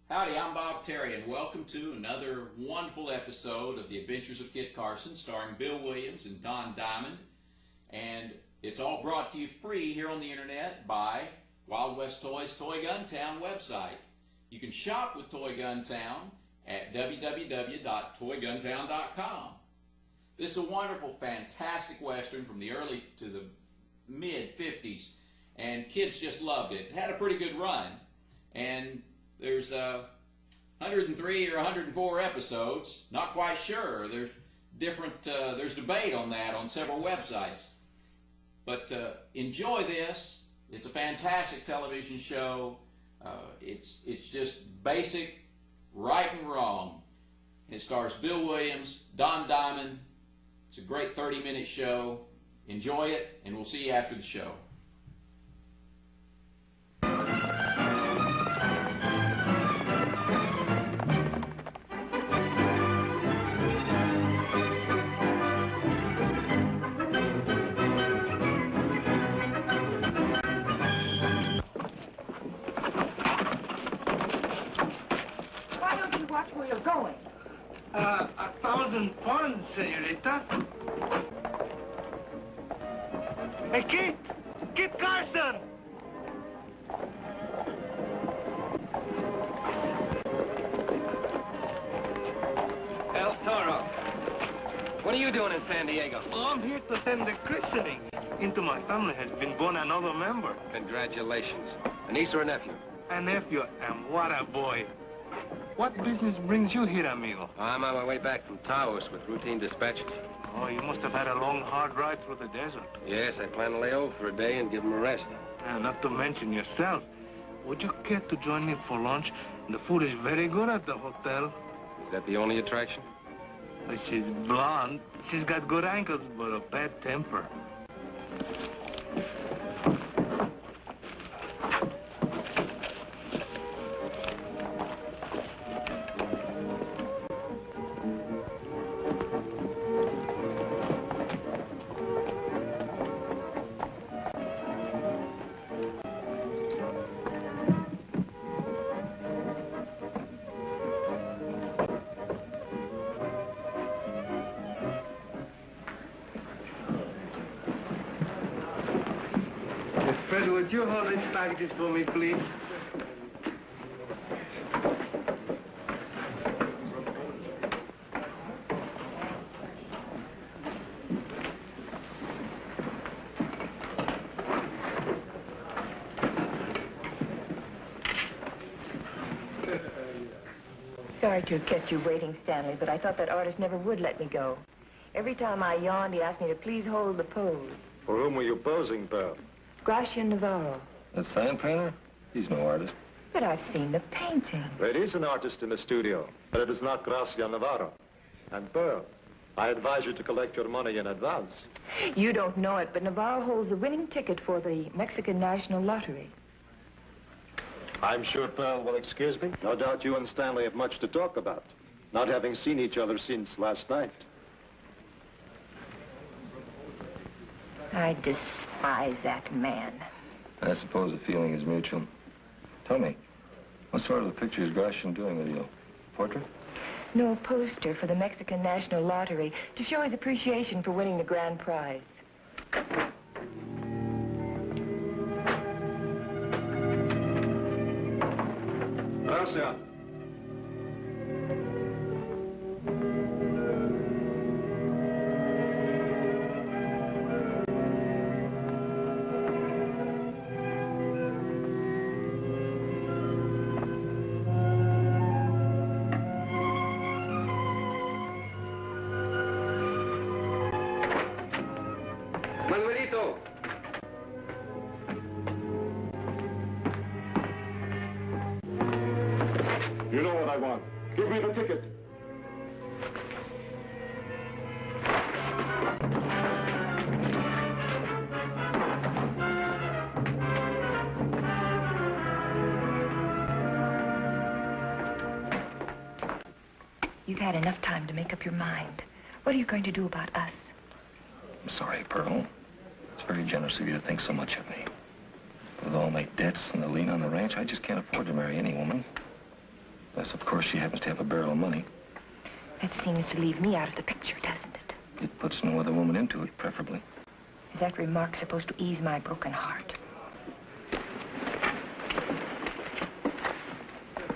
Howdy, I'm Bob Terry, and welcome to another wonderful episode of The Adventures of Kit Carson, starring Bill Williams and Don Diamond. And it's all brought to you free here on the internet by Wild West Toys Toy Gun Town website. You can shop with Toy Gun Town at www.toyguntown.com. This is a wonderful, fantastic Western from the early to the mid-50s, and kids just loved it. It had a pretty good run, and there's 103 or 104 episodes. Not quite sure. There's there's debate on that on several websites. But enjoy this. It's a fantastic television show. It's just basic, right and wrong. It stars Bill Williams, Don Diamond. It's a great 30-minute show. Enjoy it, and we'll see you after the show. Where you're going? 1,000 pounds, senorita. Hey, Kit! Kit Carson! El Toro, what are you doing in San Diego? Oh, I'm here to attend the christening. Into my family has been born another member. Congratulations. A niece or a nephew? A nephew, and what a boy. What business brings you here, amigo? I'm on my way back from Taos with routine dispatches. Oh, you must have had a long, hard ride through the desert. Yes, I plan to lay over for a day and give him a rest. Not to mention yourself. Would you care to join me for lunch? The food is very good at the hotel. Is that the only attraction? She's blonde. She's got good ankles, but a bad temper. Fred, would you hold these packages for me, please? Sorry to have kept you waiting, Stanley, but I thought that artist never would let me go. Every time I yawned, he asked me to please hold the pose. For whom were you posing, Pearl? Gracia Navarro. A sign painter? He's no artist. But I've seen the painting. There is an artist in the studio, but it is not Gracia Navarro. And Pearl, I advise you to collect your money in advance. You don't know it, but Navarro holds the winning ticket for the Mexican National Lottery. I'm sure Pearl will excuse me. No doubt you and Stanley have much to talk about, not having seen each other since last night. I despise that man. I suppose the feeling is mutual. Tell me, what sort of a picture is Gratian doing with you? Portrait? No, poster for the Mexican National Lottery to show his appreciation for winning the grand prize. Gracia. Manuelito! You know what I want. Give me the ticket. You've had enough time to make up your mind. What are you going to do about us? I'm sorry, Pearl. It's very generous of you to think so much of me. With all my debts and the lien on the ranch, I just can't afford to marry any woman. Unless, of course, she happens to have a barrel of money. That seems to leave me out of the picture, doesn't it? It puts no other woman into it, preferably. Is that remark supposed to ease my broken heart?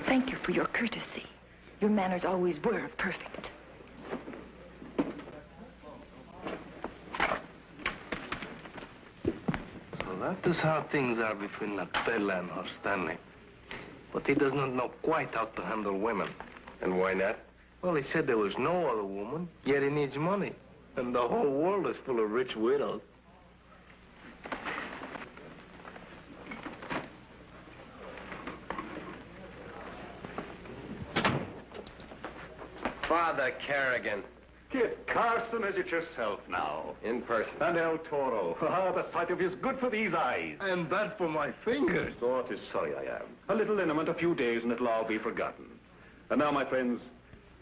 Thank you for your courtesy. Your manners always were perfect. So that is how things are between Nutella and her Stanley. But he does not know quite how to handle women. And why not? Well, he said there was no other woman, yet he needs money. And the whole world is full of rich widows. Father Kerrigan. Kid, Carson is it yourself now. In person. And El Toro. Ah, the sight of you is good for these eyes. And bad for my fingers. Oh, it is sorry I am. A little liniment, a few days, and it'll all be forgotten. And now, my friends,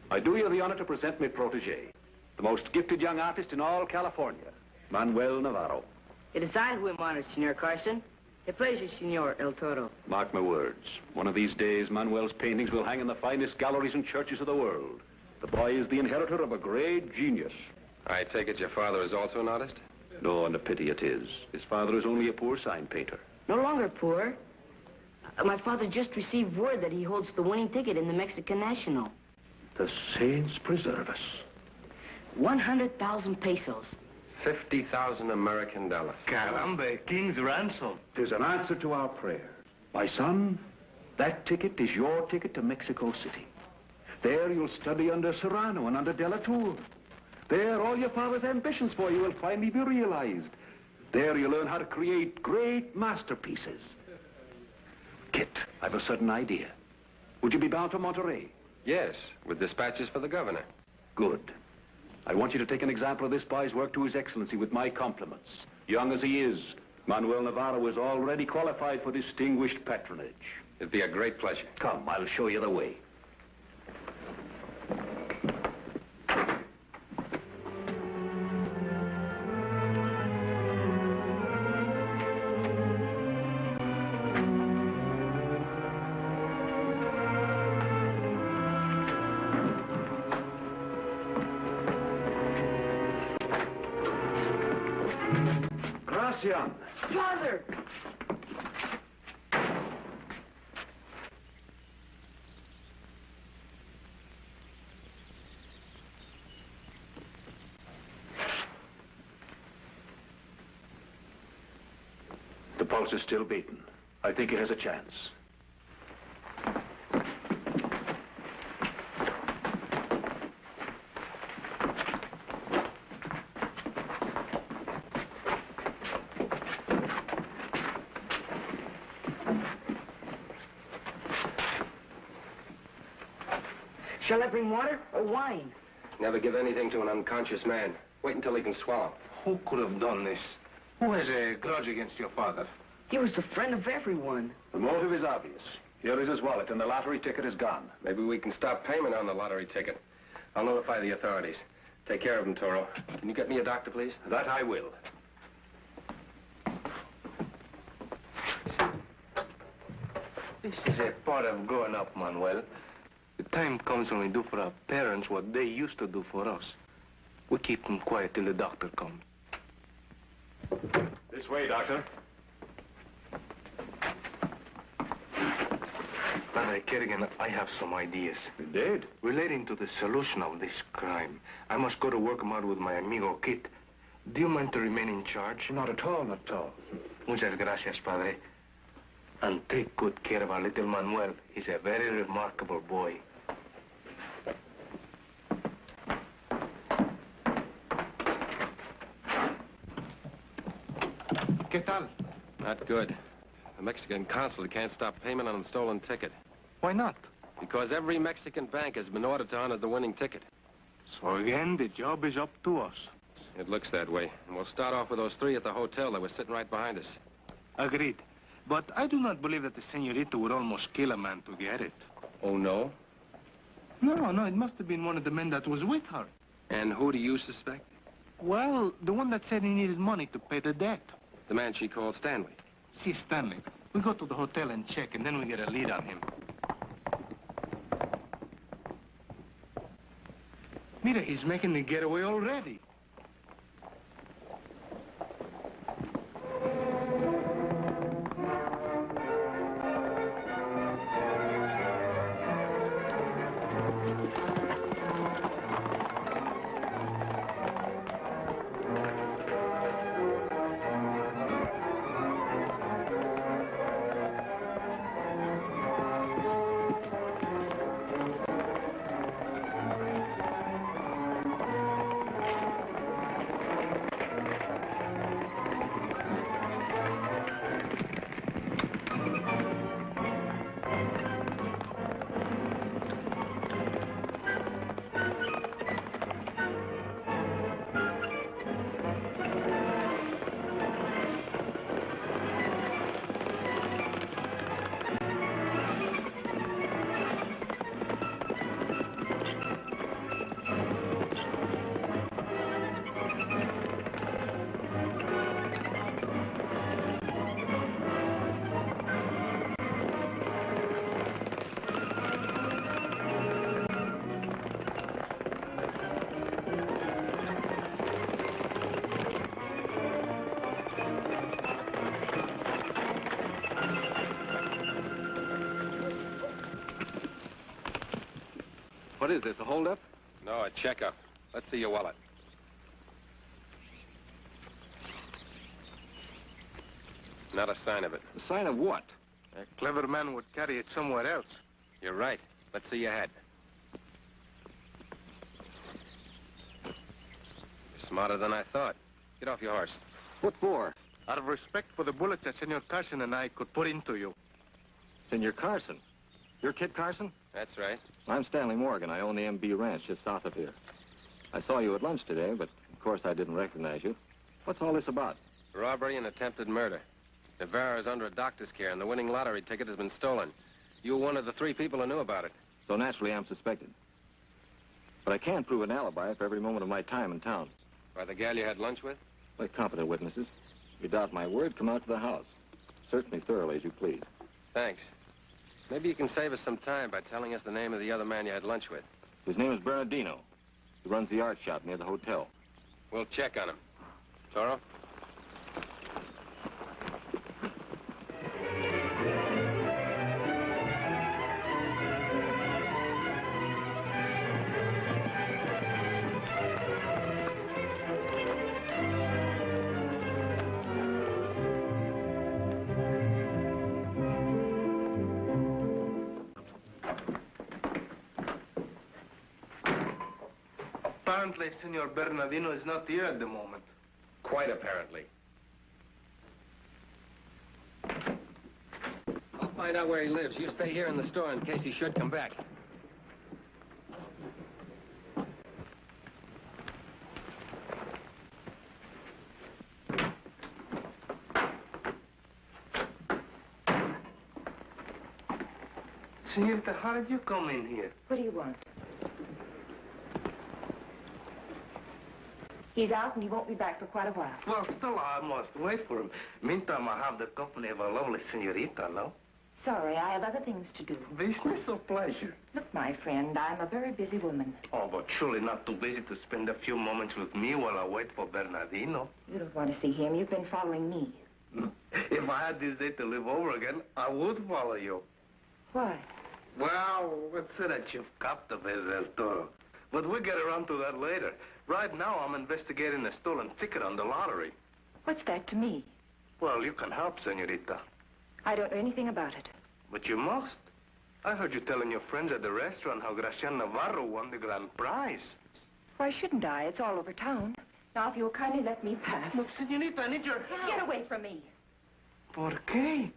I do you the honor to present my protege, the most gifted young artist in all California, Manuel Navarro. It is I who am honored, Senor Carson. A pleasure, Senor El Toro. Mark my words. One of these days, Manuel's paintings will hang in the finest galleries and churches of the world. The boy is the inheritor of a great genius. I take it your father is also an artist? No, and a pity it is. His father is only a poor sign painter. No longer poor. My father just received word that he holds the winning ticket in the Mexican National. The saints preserve us. 100,000 pesos. 50,000 American dollars. Caramba, king's ransom. Tis an answer to our prayer. My son, that ticket is your ticket to Mexico City. There you'll study under Serrano and under De La Tour. There all your father's ambitions for you will finally be realized. There you'll learn how to create great masterpieces. Kit, I've a sudden idea. Would you be bound for Monterey? Yes, with dispatches for the governor. Good. I want you to take an example of this boy's work to His Excellency with my compliments. Young as he is, Manuel Navarro is already qualified for distinguished patronage. It'd be a great pleasure. Come, I'll show you the way. Gracian. Father! The pulse is still beating. I think he has a chance. Shall I bring water or wine? Never give anything to an unconscious man. Wait until he can swallow. Who could have done this? Who has a grudge against your father? He was the friend of everyone. The motive is obvious. Here is his wallet, and the lottery ticket is gone. Maybe we can stop payment on the lottery ticket. I'll notify the authorities. Take care of him, Toro. Can you get me a doctor, please? That I will. This is a part of growing up, Manuel. The time comes when we do for our parents what they used to do for us. We keep them quiet till the doctor comes. This way, Doctor. Father Kerrigan, I have some ideas. Indeed. Relating to the solution of this crime. I must go to work them out with my amigo Kit. Do you mind to remain in charge? Not at all, not at all. Muchas gracias, Padre. And take good care of our little Manuel. He's a very remarkable boy. ¿Qué tal? Not good. The Mexican consulate can't stop payment on the stolen ticket. Why not? Because every Mexican bank has been ordered to honor the winning ticket. So again, the job is up to us. It looks that way. And we'll start off with those three at the hotel that were sitting right behind us. Agreed. But I do not believe that the senorita would almost kill a man to get it. Oh, no? No, it must have been one of the men that was with her. And who do you suspect? Well, the one that said he needed money to pay the debt. The man she called Stanley. See, Stanley, we go to the hotel and check, and then we get a lead on him. Mira, he's making the getaway already. What is this, a holdup? No, a checkup. Let's see your wallet. Not a sign of it. A sign of what? A clever man would carry it somewhere else. You're right. Let's see your head. You're smarter than I thought. Get off your horse. What for? Out of respect for the bullets that Senor Carson and I could put into you. Senor Carson. You're Kid Carson? That's right. I'm Stanley Morgan. I own the MB Ranch just south of here. I saw you at lunch today, but of course I didn't recognize you. What's all this about? Robbery and attempted murder. Navarro is under a doctor's care, and the winning lottery ticket has been stolen. You were one of the 3 people who knew about it. So naturally I'm suspected. But I can prove an alibi for every moment of my time in town. By the gal you had lunch with? Like competent witnesses. If you doubt my word, come out to the house. Search me thoroughly as you please. Thanks. Maybe you can save us some time by telling us the name of the other man you had lunch with. His name is Bernardino. He runs the art shop near the hotel. We'll check on him. Toro? Apparently, Senor Bernardino is not here at the moment. Quite apparently. I'll find out where he lives. You stay here in the store in case he should come back. Senorita, how did you come in here? What do you want? He's out and he won't be back for quite a while. Well, still, I must wait for him. Meantime, I have the company of a lovely senorita, no? Sorry, I have other things to do. Business or pleasure? Look, my friend, I'm a very busy woman. Oh, but surely not too busy to spend a few moments with me while I wait for Bernardino. You don't want to see him. You've been following me. If I had this day to live over again, I would follow you. Why? Well, let's say that you've captivated El Toro. But we'll get around to that later. Right now, I'm investigating a stolen ticket on the lottery. What's that to me? Well, you can help, senorita. I don't know anything about it. But you must. I heard you telling your friends at the restaurant how Gracian Navarro won the grand prize. Why shouldn't I? It's all over town. Now, if you'll kindly let me pass. But, senorita, I need your help. Get away from me. ¿Por qué?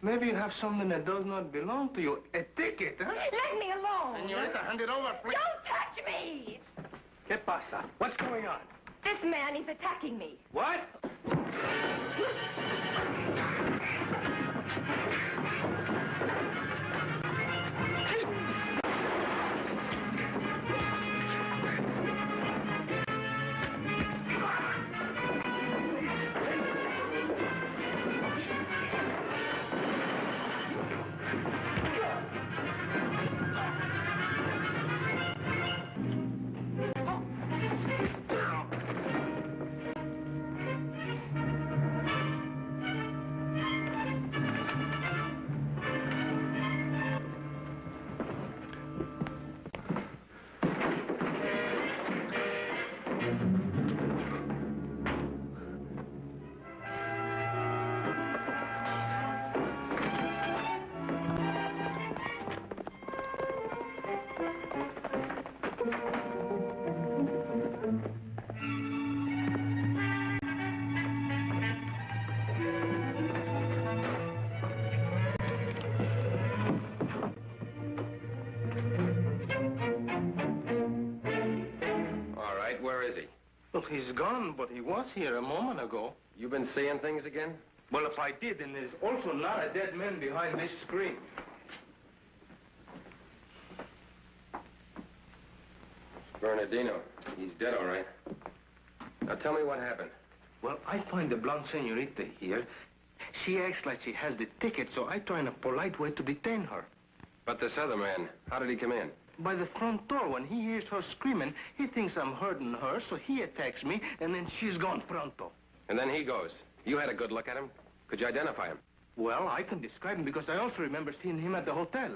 Maybe you have something that does not belong to you. A ticket, huh? Let me alone. Senorita, hand it over, please. Don't touch me. ¿Qué pasa? What's going on? This man, he's attacking me. What? Well, he's gone, but he was here a moment ago. You been seeing things again? Well, if I did, then there's also not a dead man behind this screen. Bernardino. He's dead, all right. Now tell me what happened. Well, I find the blonde senorita here. She acts like she has the ticket, so I try in a polite way to detain her. But this other man, how did he come in? By the front door, when he hears her screaming, he thinks I'm hurting her, so he attacks me, and then she's gone pronto. And then he goes. You had a good look at him. Could you identify him? Well, I can describe him because I also remember seeing him at the hotel.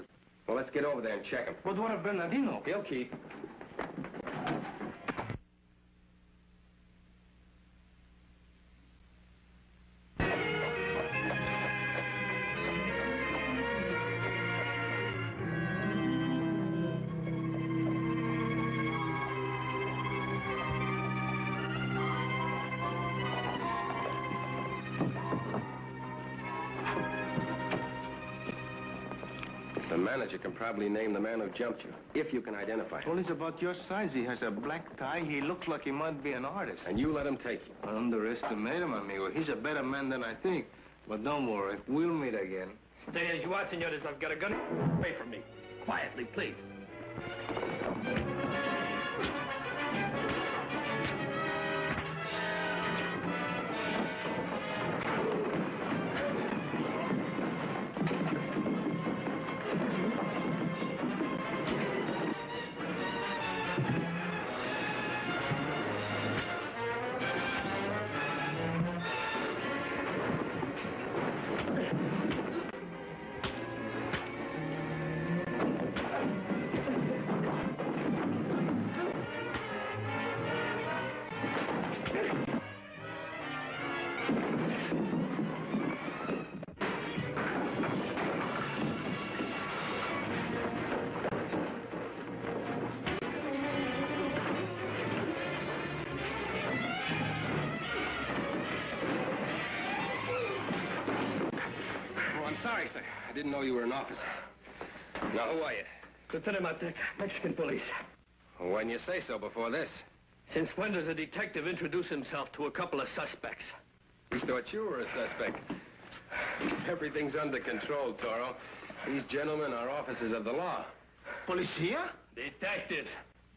Well, let's get over there and check him. But what of Bernardino? He'll keep. The manager can probably name the man who jumped you, if you can identify him. Well, he's about your size. He has a black tie. He looks like he might be an artist. And you let him take you. Underestimate him, amigo. He's a better man than I think. But don't worry, we'll meet again. Stay as you are, senores. I've got a gun. Away from me. Quietly, please. Sorry, sir. I didn't know you were an officer. Now, who are you? Lieutenant Martek, Mexican police. Well, why didn't you say so before this? Since when does a detective introduce himself to a couple of suspects? We thought you were a suspect. Everything's under control, Toro. These gentlemen are officers of the law. Policia? Detectives.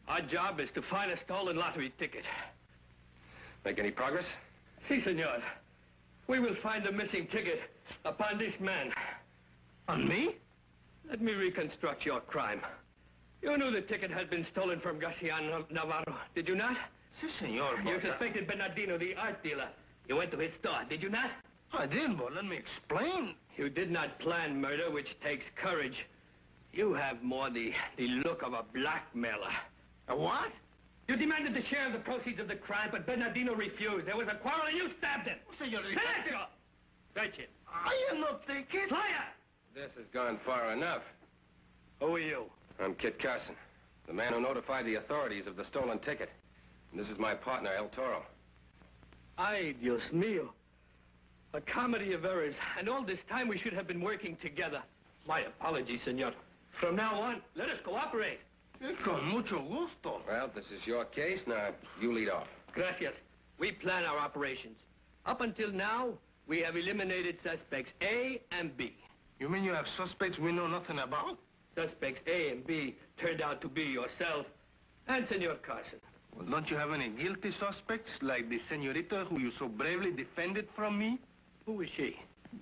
Our job is to find a stolen lottery ticket. Make any progress? Si, senor. We will find the missing ticket upon this man. On me? Let me reconstruct your crime. You knew the ticket had been stolen from Garcia Navarro, did you not? Si, senor. You suspected Bernardino, the art dealer. You went to his store, did you not? I did, but let me explain. You did not plan murder, which takes courage. You have more the look of a blackmailer. A what? You demanded the share of the proceeds of the crime, but Bernardino refused. There was a quarrel and you stabbed him. Senorita. Silencio! Fetch it. I am not thinking. Liar! This has gone far enough. Who are you? I'm Kit Carson, the man who notified the authorities of the stolen ticket. And this is my partner, El Toro. Ay, Dios mío. A comedy of errors. And all this time we should have been working together. My apologies, senor. From now on, let us cooperate. Con mucho gusto. Well, this is your case. Now, you lead off. Gracias. We plan our operations. Up until now, we have eliminated suspects A and B. You mean you have suspects we know nothing about? Suspects A and B turned out to be yourself and Senor Carson. Well, don't you have any guilty suspects, like the senorita who you so bravely defended from me? Who is she?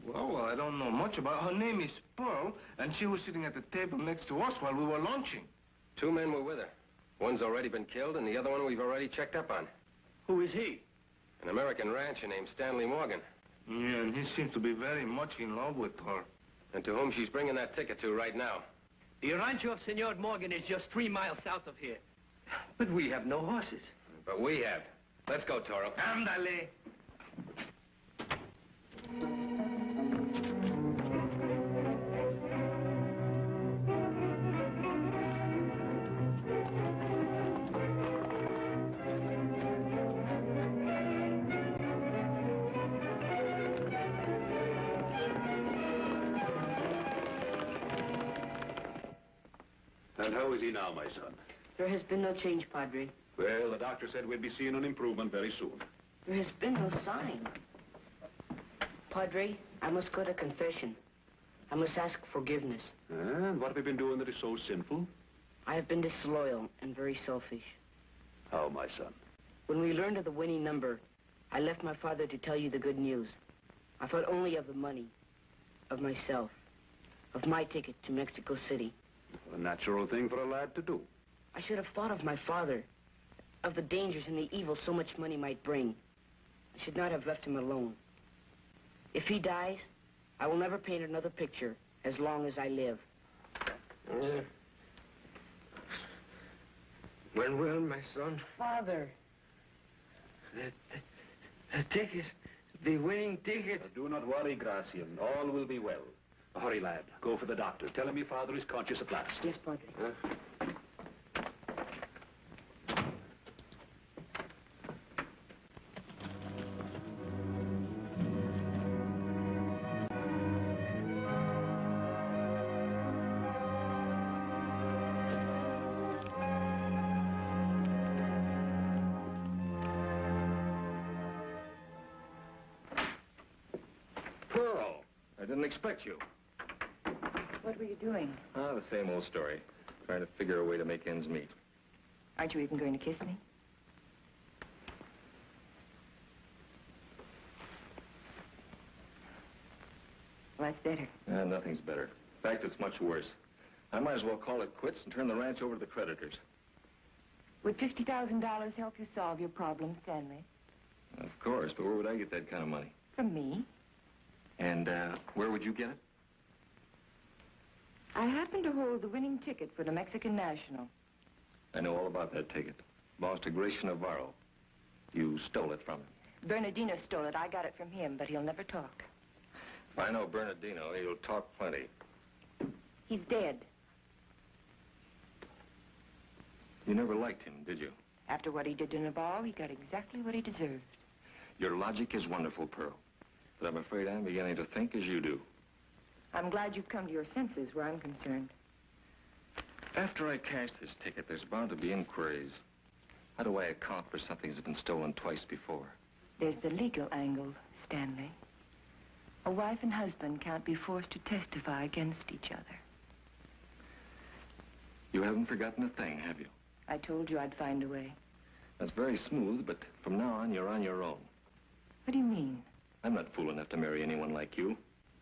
Well, I don't know much about her. Her name is Pearl, and she was sitting at the table next to us while we were lunching. 2 men were with her. One's already been killed, and the other one we've already checked up on. Who is he? An American rancher named Stanley Morgan. Yeah, and he seems to be very much in love with her. And to whom she's bringing that ticket to right now. The rancho of Senor Morgan is just 3 miles south of here. But we have no horses. But we have. Let's go, Toro. Ándale. And how is he now, my son? There has been no change, Padre. Well, the doctor said we'd be seeing an improvement very soon. There has been no sign. Padre, I must go to confession. I must ask forgiveness. And what have you been doing that is so sinful? I have been disloyal and very selfish. How, my son? When we learned of the winning number, I left my father to tell you the good news. I thought only of the money, of myself, of my ticket to Mexico City. A natural thing for a lad to do. I should have thought of my father, of the dangers and the evil so much money might bring. I should not have left him alone. If he dies, I will never paint another picture as long as I live. When will, my son? Father. The ticket, the winning ticket. Do not worry, Gracian. All will be well. Hurry, lad. Go for the doctor. Tell him your father is conscious at last. Yes, Padre. Pearl, I didn't expect you. What were you doing? Ah, the same old story. Trying to figure a way to make ends meet. Aren't you even going to kiss me? Well, that's better. Nothing's better. In fact, it's much worse. I might as well call it quits and turn the ranch over to the creditors. Would $50,000 help you solve your problem, Stanley? Of course, but where would I get that kind of money? From me. And where would you get it? I happen to hold the winning ticket for the Mexican National. I know all about that ticket. Belongs to Gracia Navarro. You stole it from him. Bernardino stole it. I got it from him, but he'll never talk. If I know Bernardino, he'll talk plenty. He's dead. You never liked him, did you? After what he did to Navarro, he got exactly what he deserved. Your logic is wonderful, Pearl. But I'm afraid I'm beginning to think as you do. I'm glad you've come to your senses where I'm concerned. After I cash this ticket, there's bound to be inquiries. How do I account for something that's been stolen twice before? There's the legal angle, Stanley. A wife and husband can't be forced to testify against each other. You haven't forgotten a thing, have you? I told you I'd find a way. That's very smooth, but from now on, you're on your own. What do you mean? I'm not fool enough to marry anyone like you.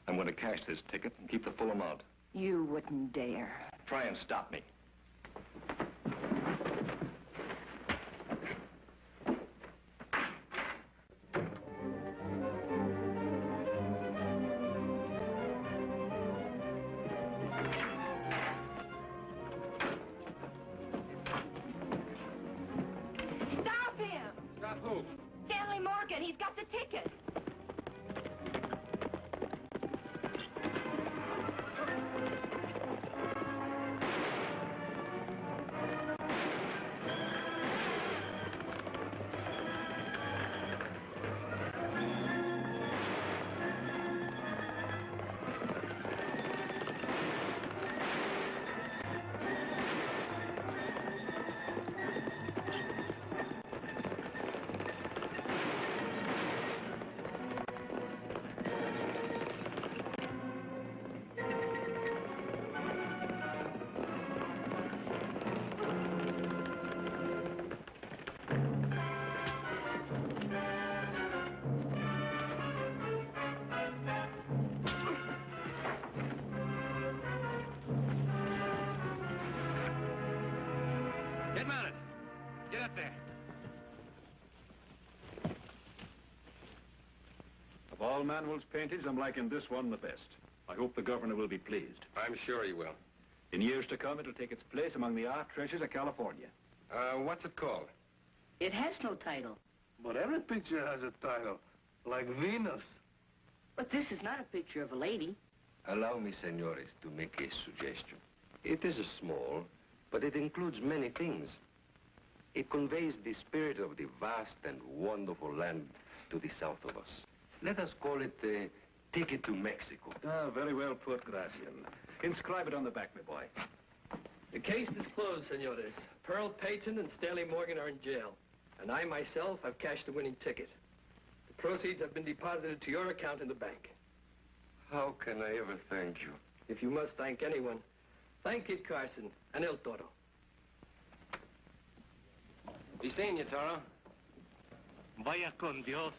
I'm going to cash this ticket and keep the full amount. You wouldn't dare. Try and stop me. Stop him! Stop who? Stanley Morgan, he's got the ticket. Get mounted. Get up there. Of all Manuel's paintings, I'm liking this one the best. I hope the governor will be pleased. I'm sure he will. In years to come, it'll take its place among the art treasures of California. What's it called? It has no title. But every picture has a title, like Venus. But this is not a picture of a lady. Allow me, senores, to make a suggestion. It is small, but it includes many things. It conveys the spirit of the vast and wonderful land to the south of us. Let us call it the ticket to Mexico. Ah, very well put, Gracian. Inscribe it on the back, my boy. The case is closed, senores. Pearl Peyton and Stanley Morgan are in jail. And I myself have cashed the winning ticket. The proceeds have been deposited to your account in the bank. How can I ever thank you? If you must thank anyone, thank Kid Carson and El Toro. Be seeing you, Toro. Vaya con Dios.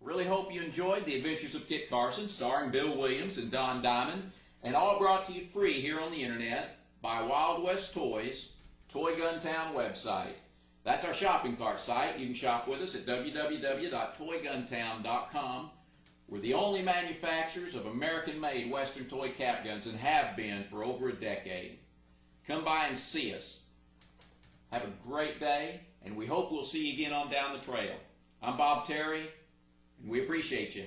Really hope you enjoyed The Adventures of Kit Carson, starring Bill Williams and Don Diamond, and all brought to you free here on the internet by Wild West Toys, Toy Gun Town website. That's our shopping cart site. You can shop with us at www.toyguntown.com. We're the only manufacturers of American-made Western toy cap guns and have been for over a decade. Come by and see us. Have a great day, and we hope we'll see you again on Down the Trail. I'm Bob Terry, and we appreciate you.